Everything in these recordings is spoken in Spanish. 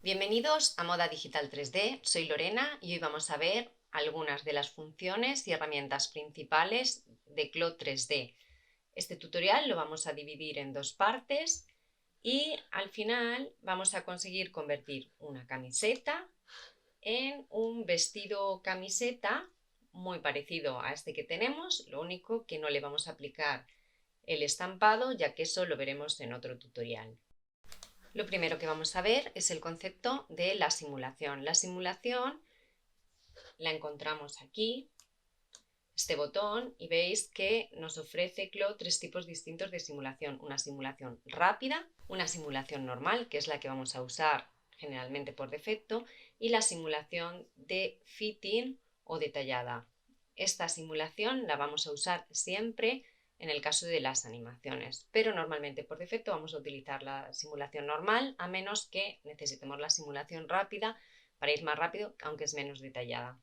Bienvenidos a Moda Digital 3D, soy Lorena y hoy vamos a ver algunas de las funciones y herramientas principales de Clo 3D. Este tutorial lo vamos a dividir en dos partes y al final vamos a conseguir convertir una camiseta en un vestido camiseta muy parecido a este que tenemos, lo único que no le vamos a aplicar el estampado, ya que eso lo veremos en otro tutorial. Lo primero que vamos a ver es el concepto de la simulación. La simulación la encontramos aquí, este botón, y veis que nos ofrece Clo tres tipos distintos de simulación. Una simulación rápida, una simulación normal, que es la que vamos a usar generalmente por defecto, y la simulación de fitting o detallada. Esta simulación la vamos a usar siempre en el caso de las animaciones, pero normalmente por defecto vamos a utilizar la simulación normal, a menos que necesitemos la simulación rápida para ir más rápido, aunque es menos detallada.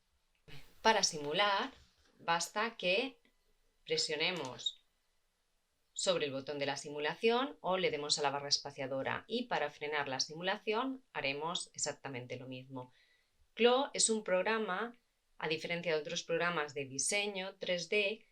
Para simular basta que presionemos sobre el botón de la simulación o le demos a la barra espaciadora, y para frenar la simulación haremos exactamente lo mismo. Clo es un programa, a diferencia de otros programas de diseño 3D,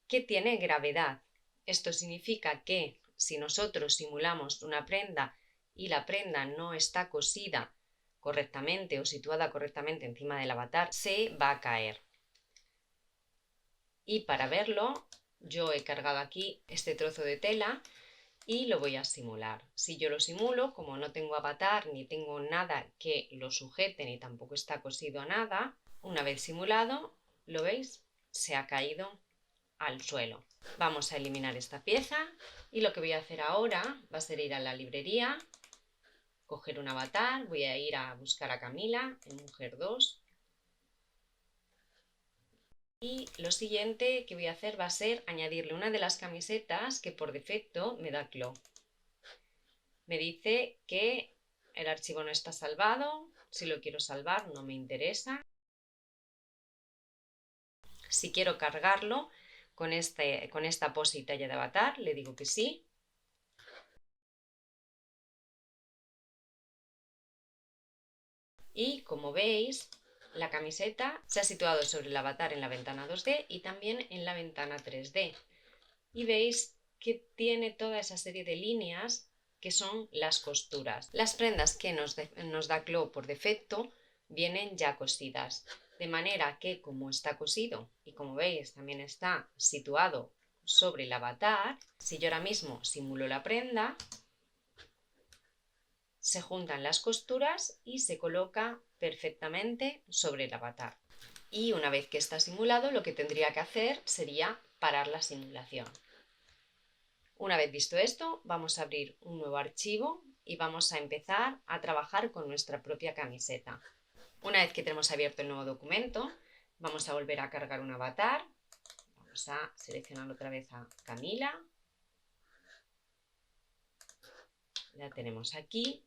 que tiene gravedad. Esto significa que si nosotros simulamos una prenda y la prenda no está cosida correctamente o situada correctamente encima del avatar, se va a caer. Y para verlo, yo he cargado aquí este trozo de tela y lo voy a simular. Si yo lo simulo, como no tengo avatar ni tengo nada que lo sujete ni tampoco está cosido a nada, una vez simulado, ¿lo veis? Se ha caído al suelo. Vamos a eliminar esta pieza y lo que voy a hacer ahora va a ser ir a la librería, coger un avatar, voy a ir a buscar a Camila en Mujer 2. Y lo siguiente que voy a hacer va a ser añadirle una de las camisetas que por defecto me da Clo. Me dice que el archivo no está salvado, si lo quiero salvar no me interesa. Si quiero cargarlo con esta pose y talla de avatar, le digo que sí. Y como veis, la camiseta se ha situado sobre el avatar en la ventana 2D y también en la ventana 3D. Y veis que tiene toda esa serie de líneas que son las costuras. Las prendas que nos da Clo por defecto vienen ya cosidas, de manera que como está cosido y como veis también está situado sobre el avatar, si yo ahora mismo simulo la prenda, se juntan las costuras y se coloca perfectamente sobre el avatar. Y una vez que está simulado, lo que tendría que hacer sería parar la simulación. Una vez visto esto, vamos a abrir un nuevo archivo y vamos a empezar a trabajar con nuestra propia camiseta. Una vez que tenemos abierto el nuevo documento, vamos a volver a cargar un avatar. Vamos a seleccionar otra vez a Camila. La tenemos aquí.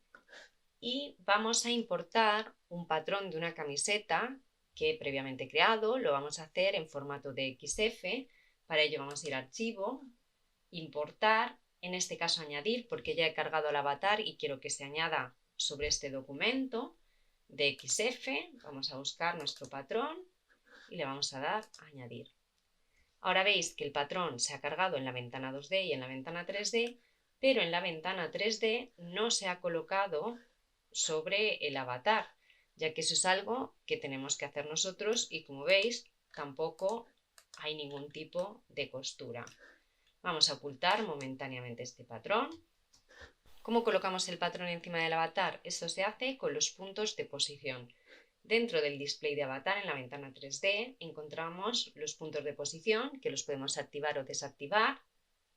Y vamos a importar un patrón de una camiseta que he previamente creado. Lo vamos a hacer en formato de XF. Para ello vamos a ir a Archivo, Importar, en este caso añadir, porque ya he cargado el avatar y quiero que se añada sobre este documento de XF. Vamos a buscar nuestro patrón y le vamos a dar a añadir. Ahora veis que el patrón se ha cargado en la ventana 2D y en la ventana 3D, pero en la ventana 3D no se ha colocado sobre el avatar, ya que eso es algo que tenemos que hacer nosotros y como veis tampoco hay ningún tipo de costura. Vamos a ocultar momentáneamente este patrón. ¿Cómo colocamos el patrón encima del avatar? Esto se hace con los puntos de posición. Dentro del display de avatar en la ventana 3D encontramos los puntos de posición que los podemos activar o desactivar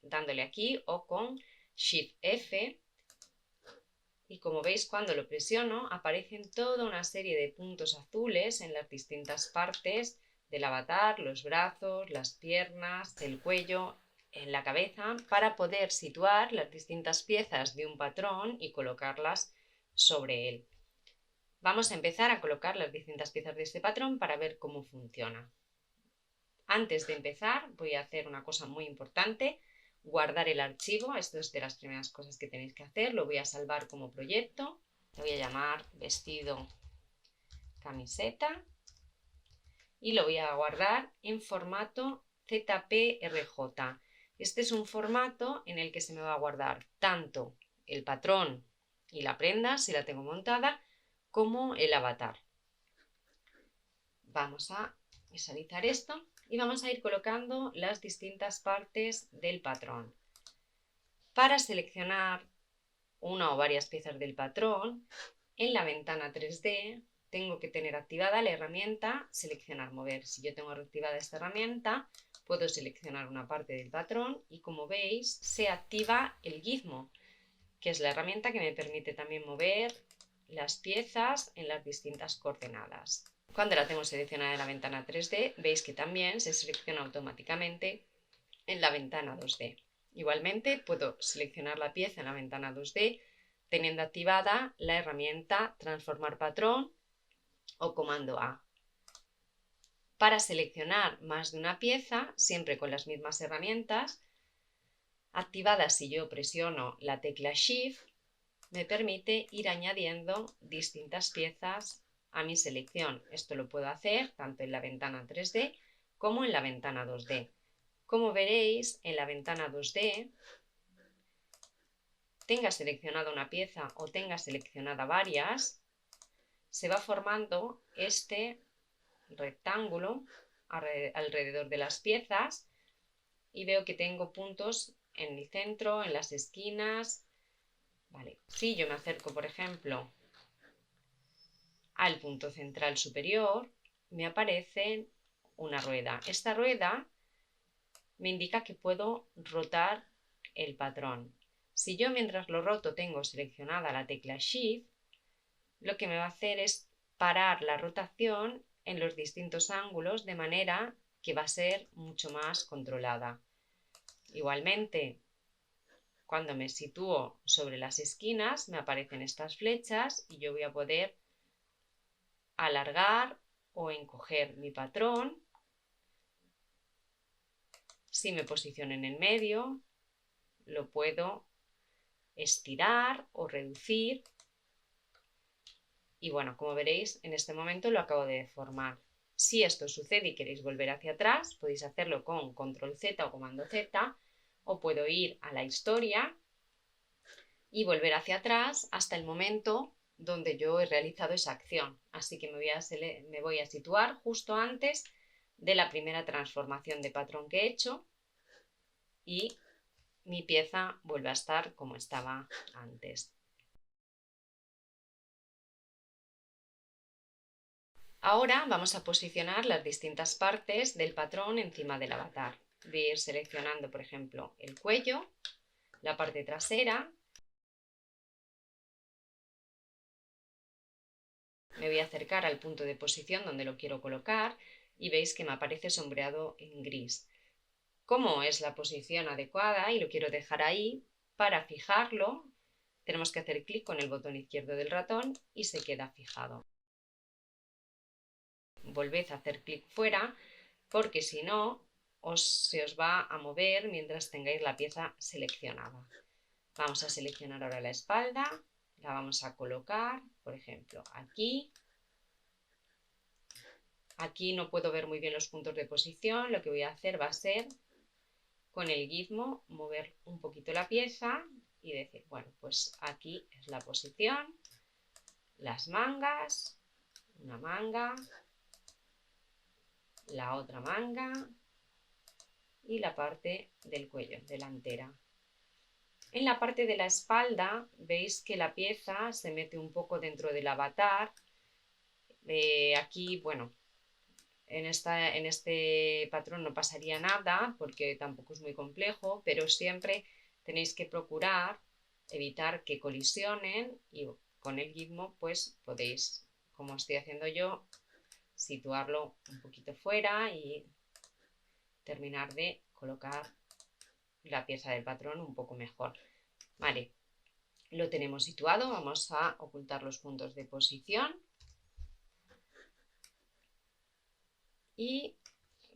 dándole aquí o con Shift F. Y como veis, cuando lo presiono aparecen toda una serie de puntos azules en las distintas partes del avatar, los brazos, las piernas, el cuello, en la cabeza, para poder situar las distintas piezas de un patrón y colocarlas sobre él. Vamos a empezar a colocar las distintas piezas de este patrón para ver cómo funciona. Antes de empezar voy a hacer una cosa muy importante: guardar el archivo. Esto es de las primeras cosas que tenéis que hacer. Lo voy a salvar como proyecto Le voy a llamar vestido camiseta y lo voy a guardar en formato ZPRJ. Este es un formato en el que se me va a guardar tanto el patrón y la prenda, si la tengo montada, como el avatar. Vamos a visualizar esto y vamos a ir colocando las distintas partes del patrón. Para seleccionar una o varias piezas del patrón, en la ventana 3D tengo que tener activada la herramienta seleccionar mover. Si yo tengo activada esta herramienta, puedo seleccionar una parte del patrón y, como veis, se activa el gizmo, que es la herramienta que me permite también mover las piezas en las distintas coordenadas. Cuando la tengo seleccionada en la ventana 3D, veis que también se selecciona automáticamente en la ventana 2D. Igualmente, puedo seleccionar la pieza en la ventana 2D teniendo activada la herramienta transformar patrón o comando A. Para seleccionar más de una pieza, siempre con las mismas herramientas, activadas si yo presiono la tecla Shift, me permite ir añadiendo distintas piezas a mi selección. Esto lo puedo hacer tanto en la ventana 3D como en la ventana 2D. Como veréis, en la ventana 2D, tenga seleccionada una pieza o tenga seleccionada varias, se va formando este rectángulo alrededor de las piezas y veo que tengo puntos en el centro, en las esquinas. Vale. Si yo me acerco, por ejemplo, al punto central superior, me aparece una rueda. Esta rueda me indica que puedo rotar el patrón. Si yo mientras lo roto tengo seleccionada la tecla Shift, lo que me va a hacer es parar la rotación en los distintos ángulos de manera que va a ser mucho más controlada. Igualmente, cuando me sitúo sobre las esquinas me aparecen estas flechas y yo voy a poder alargar o encoger mi patrón. Si me posiciono en el medio, lo puedo estirar o reducir. Y bueno, como veréis, en este momento lo acabo de deformar. Si esto sucede y queréis volver hacia atrás, podéis hacerlo con control Z o comando Z, o puedo ir a la historia y volver hacia atrás hasta el momento donde yo he realizado esa acción. Así que me voy a situar justo antes de la primera transformación de patrón que he hecho y mi pieza vuelve a estar como estaba antes. Ahora vamos a posicionar las distintas partes del patrón encima del avatar. Voy a ir seleccionando, por ejemplo, el cuello, la parte trasera. Me voy a acercar al punto de posición donde lo quiero colocar y veis que me aparece sombreado en gris. Como es la posición adecuada y lo quiero dejar ahí, para fijarlo tenemos que hacer clic con el botón izquierdo del ratón y se queda fijado. Volved a hacer clic fuera porque si no se os va a mover mientras tengáis la pieza seleccionada. Vamos a seleccionar ahora la espalda, la vamos a colocar, por ejemplo, aquí. Aquí no puedo ver muy bien los puntos de posición, lo que voy a hacer va a ser con el gizmo mover un poquito la pieza y decir, bueno, pues aquí es la posición, las mangas, una manga, la otra manga y la parte del cuello delantera. En la parte de la espalda veis que la pieza se mete un poco dentro del avatar. Aquí, bueno, en este patrón no pasaría nada porque tampoco es muy complejo, pero siempre tenéis que procurar evitar que colisionen y con el gizmo pues podéis, como estoy haciendo yo, situarlo un poquito fuera y terminar de colocar la pieza del patrón un poco mejor. Vale, lo tenemos situado, vamos a ocultar los puntos de posición y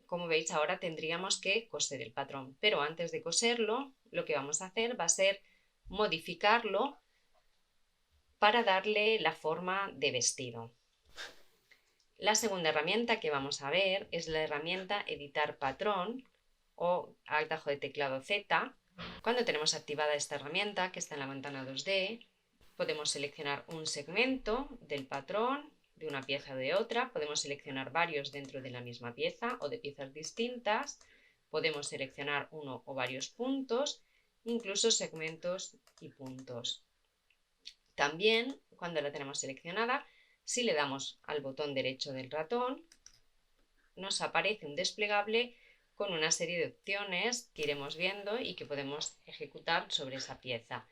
como veis ahora tendríamos que coser el patrón, pero antes de coserlo lo que vamos a hacer va a ser modificarlo para darle la forma de vestido. La segunda herramienta que vamos a ver es la herramienta Editar Patrón o atajo de teclado Z. Cuando tenemos activada esta herramienta, que está en la ventana 2D, podemos seleccionar un segmento del patrón, de una pieza o de otra, podemos seleccionar varios dentro de la misma pieza o de piezas distintas, podemos seleccionar uno o varios puntos, incluso segmentos y puntos. También, cuando la tenemos seleccionada, si le damos al botón derecho del ratón, nos aparece un desplegable con una serie de opciones que iremos viendo y que podemos ejecutar sobre esa pieza.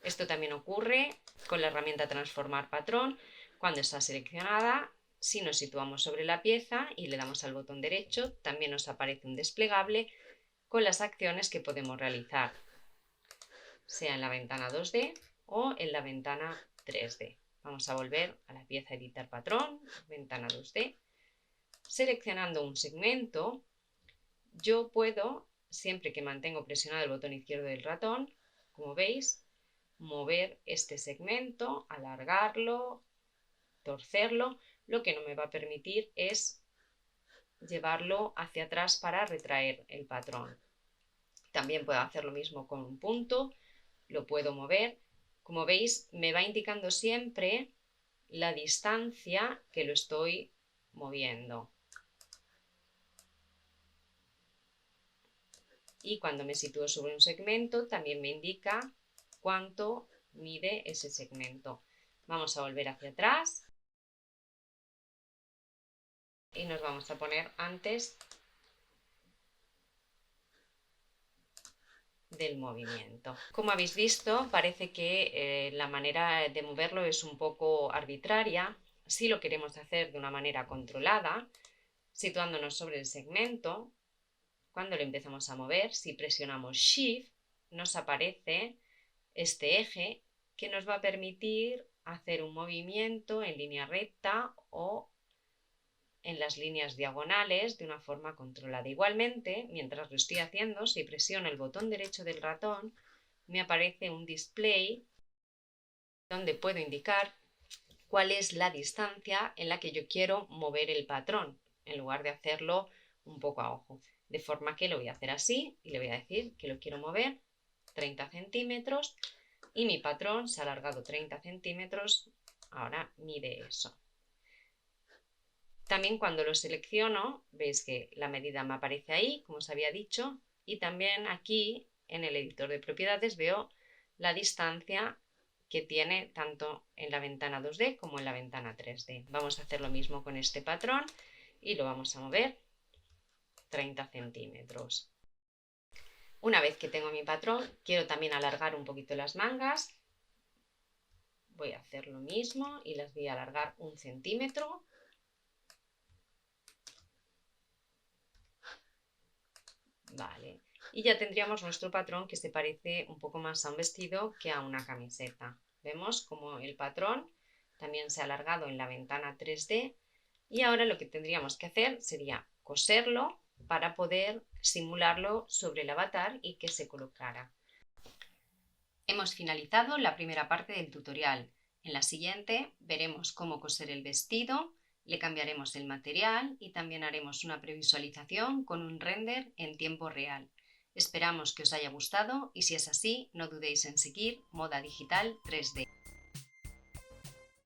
Esto también ocurre con la herramienta Transformar Patrón. Cuando está seleccionada, si nos situamos sobre la pieza y le damos al botón derecho, también nos aparece un desplegable con las acciones que podemos realizar, sea en la ventana 2D o en la ventana 3D. Vamos a volver a la pieza Editar Patrón, ventana 2D. Seleccionando un segmento, yo puedo, siempre que mantengo presionado el botón izquierdo del ratón, como veis, mover este segmento, alargarlo, torcerlo. Lo que no me va a permitir es llevarlo hacia atrás para retraer el patrón. También puedo hacer lo mismo con un punto, lo puedo mover. Como veis, me va indicando siempre la distancia que lo estoy moviendo. Y cuando me sitúo sobre un segmento, también me indica cuánto mide ese segmento. Vamos a volver hacia atrás y nos vamos a poner antes del movimiento. Como habéis visto, parece que la manera de moverlo es un poco arbitraria. Si lo queremos hacer de una manera controlada, situándonos sobre el segmento, cuando lo empezamos a mover, si presionamos Shift, nos aparece este eje que nos va a permitir hacer un movimiento en línea recta o en las líneas diagonales de una forma controlada. Igualmente, mientras lo estoy haciendo, si presiono el botón derecho del ratón, me aparece un display donde puedo indicar cuál es la distancia en la que yo quiero mover el patrón, en lugar de hacerlo un poco a ojo. De forma que lo voy a hacer así y le voy a decir que lo quiero mover 30 centímetros y mi patrón se ha alargado 30 centímetros, ahora mide eso. También cuando lo selecciono, veis que la medida me aparece ahí, como os había dicho, y también aquí en el editor de propiedades veo la distancia que tiene tanto en la ventana 2D como en la ventana 3D. Vamos a hacer lo mismo con este patrón y lo vamos a mover 30 centímetros. Una vez que tengo mi patrón, quiero también alargar un poquito las mangas. Voy a hacer lo mismo y las voy a alargar 1 centímetro. Vale, y ya tendríamos nuestro patrón que se parece un poco más a un vestido que a una camiseta. Vemos como el patrón también se ha alargado en la ventana 3D y ahora lo que tendríamos que hacer sería coserlo para poder simularlo sobre el avatar y que se colocara. Hemos finalizado la primera parte del tutorial. En la siguiente veremos cómo coser el vestido, le cambiaremos el material y también haremos una previsualización con un render en tiempo real. Esperamos que os haya gustado y si es así, no dudéis en seguir Moda Digital 3D.